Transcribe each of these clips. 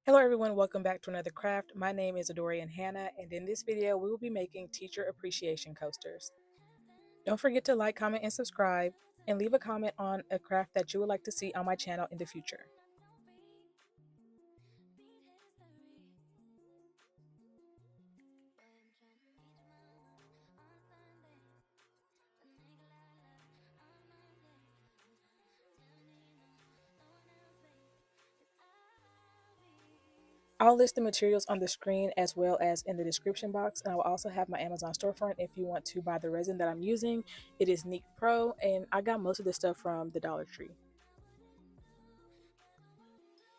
Hello everyone, welcome back to another craft. My name is Adorian Hannah, and in this video we will be making teacher appreciation coasters. Don't forget to like, comment, and subscribe, and leave a comment on a craft that you would like to see on my channel in the future. I'll list the materials on the screen as well as in the description box, and I will also have my Amazon storefront if you want to buy the resin that I'm using. It is Neat Pro, and I got most of this stuff from the Dollar Tree.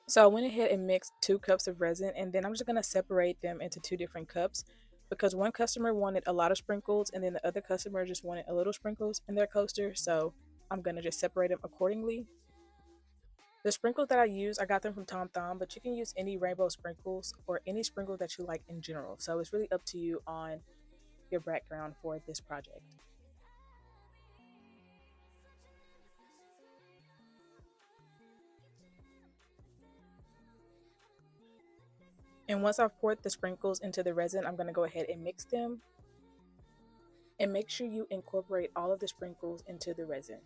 So I went ahead and mixed 2 cups of resin, and then I'm just going to separate them into 2 different cups because one customer wanted a lot of sprinkles and then the other customer just wanted a little sprinkles in their coaster. So I'm going to just separate them accordingly. The sprinkles that I use, I got them from Tom Thumb, but you can use any rainbow sprinkles or any sprinkle that you like in general. So it's really up to you on your background for this project. And once I've poured the sprinkles into the resin, I'm going to go ahead and mix them. And make sure you incorporate all of the sprinkles into the resin.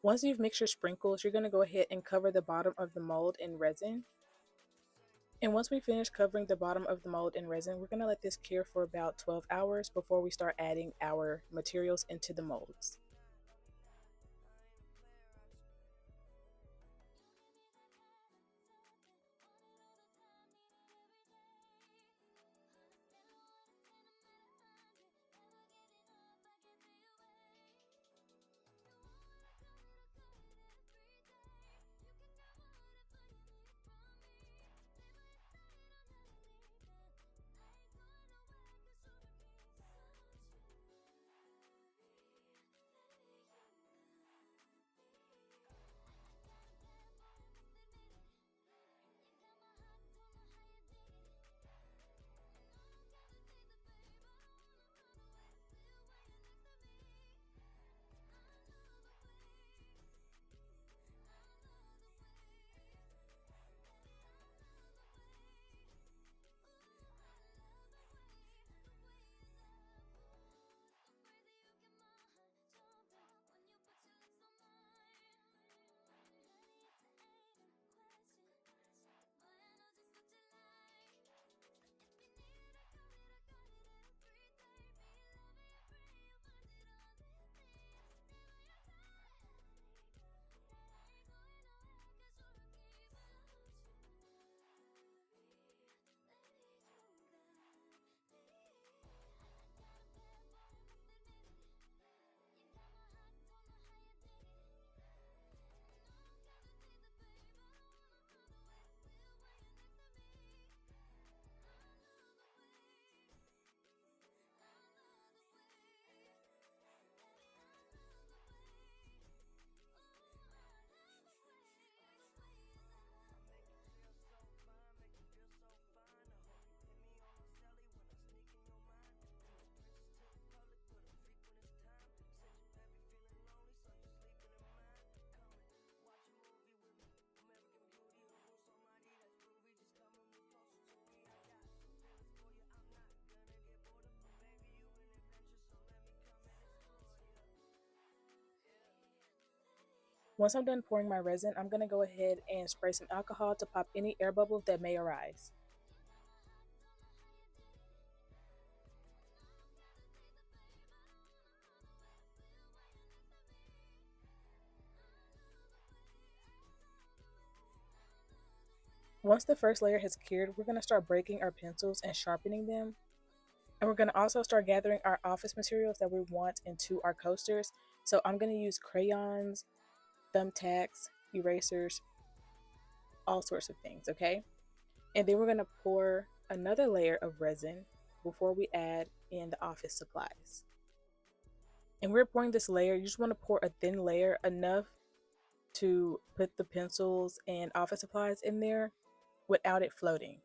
Once you've mixed your sprinkles, you're going to go ahead and cover the bottom of the mold in resin. And once we finish covering the bottom of the mold in resin, we're going to let this cure for about 12 hours before we start adding our materials into the molds. Once I'm done pouring my resin, I'm going to go ahead and spray some alcohol to pop any air bubbles that may arise. Once the first layer has cured, we're going to start breaking our pencils and sharpening them. And we're going to also start gathering our office materials that we want into our coasters. So I'm going to use crayons, thumbtacks, erasers, all sorts of things, okay? And then we're going to pour another layer of resin before we add in the office supplies. And we're pouring this layer, you just want to pour a thin layer, enough to put the pencils and office supplies in there without it floating.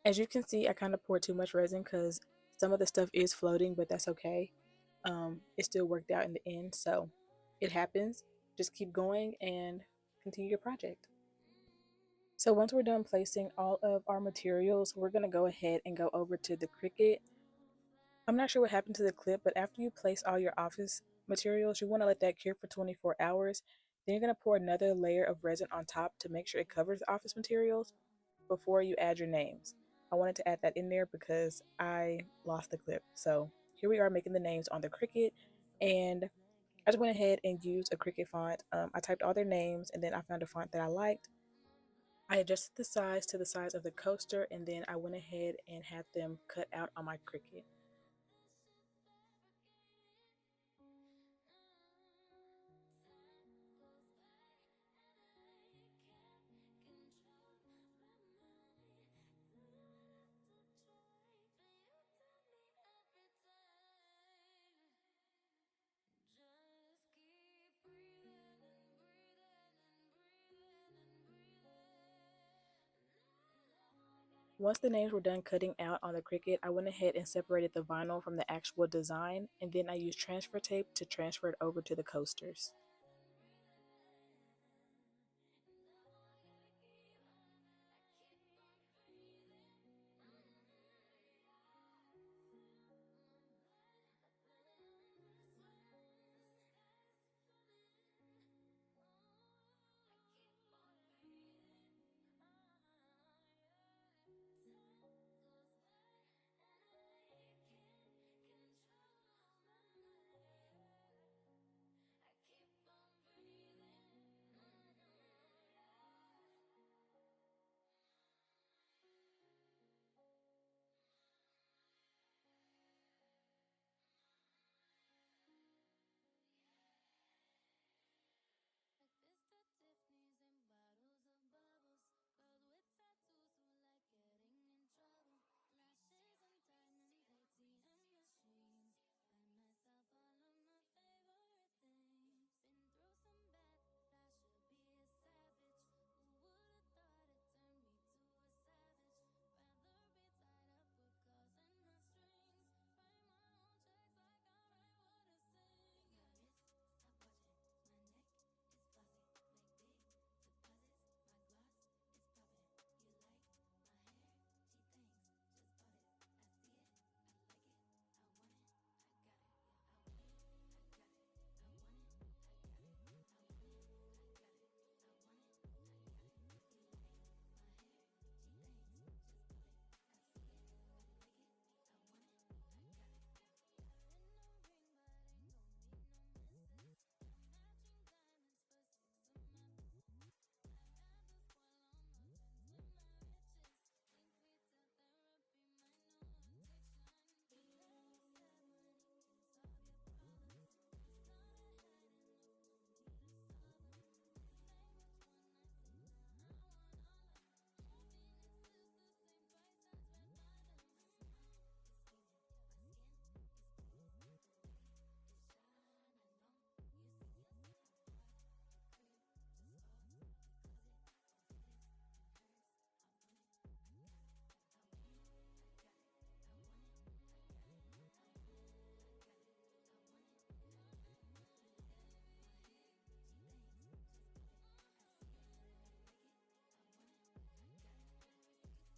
As you can see, I kind of poured too much resin because some of the stuff is floating, but that's okay. It still worked out in the end, so it happens. Just keep going and continue your project. So once we're done placing all of our materials, we're going to go ahead and go over to the Cricut. I'm not sure what happened to the clip, but after you place all your office materials, you want to let that cure for 24 hours. Then you're going to pour another layer of resin on top to make sure it covers the office materials before you add your names. I wanted to add that in there because I lost the clip. So here we are making the names on the Cricut, and I just went ahead and used a Cricut font. I typed all their names and then I found a font that I liked. I adjusted the size to the size of the coaster, and then I went ahead and had them cut out on my Cricut. Once the names were done cutting out on the Cricut, I went ahead and separated the vinyl from the actual design, and then I used transfer tape to transfer it over to the coasters.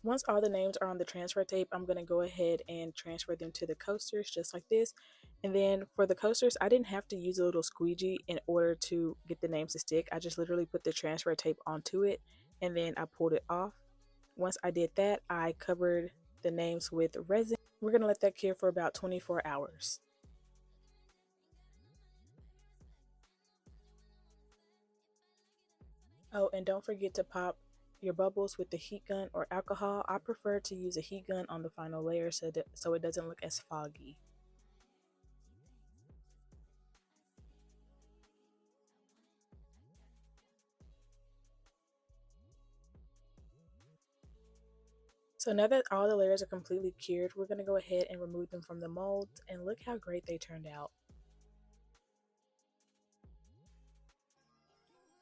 Once all the names are on the transfer tape, I'm going to go ahead and transfer them to the coasters just like this. And then for the coasters, I didn't have to use a little squeegee in order to get the names to stick. I just literally put the transfer tape onto it and then I pulled it off. Once I did that, I covered the names with resin. We're going to let that cure for about 24 hours. Oh, and don't forget to pop your bubbles with the heat gun or alcohol. I prefer to use a heat gun on the final layer so it doesn't look as foggy. So now that all the layers are completely cured, we're going to go ahead and remove them from the molds, and look how great they turned out.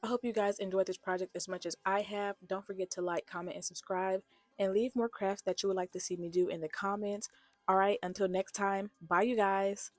I hope you guys enjoyed this project as much as I have. Don't forget to like, comment, and subscribe, and leave more crafts that you would like to see me do in the comments. Alright, until next time, bye you guys!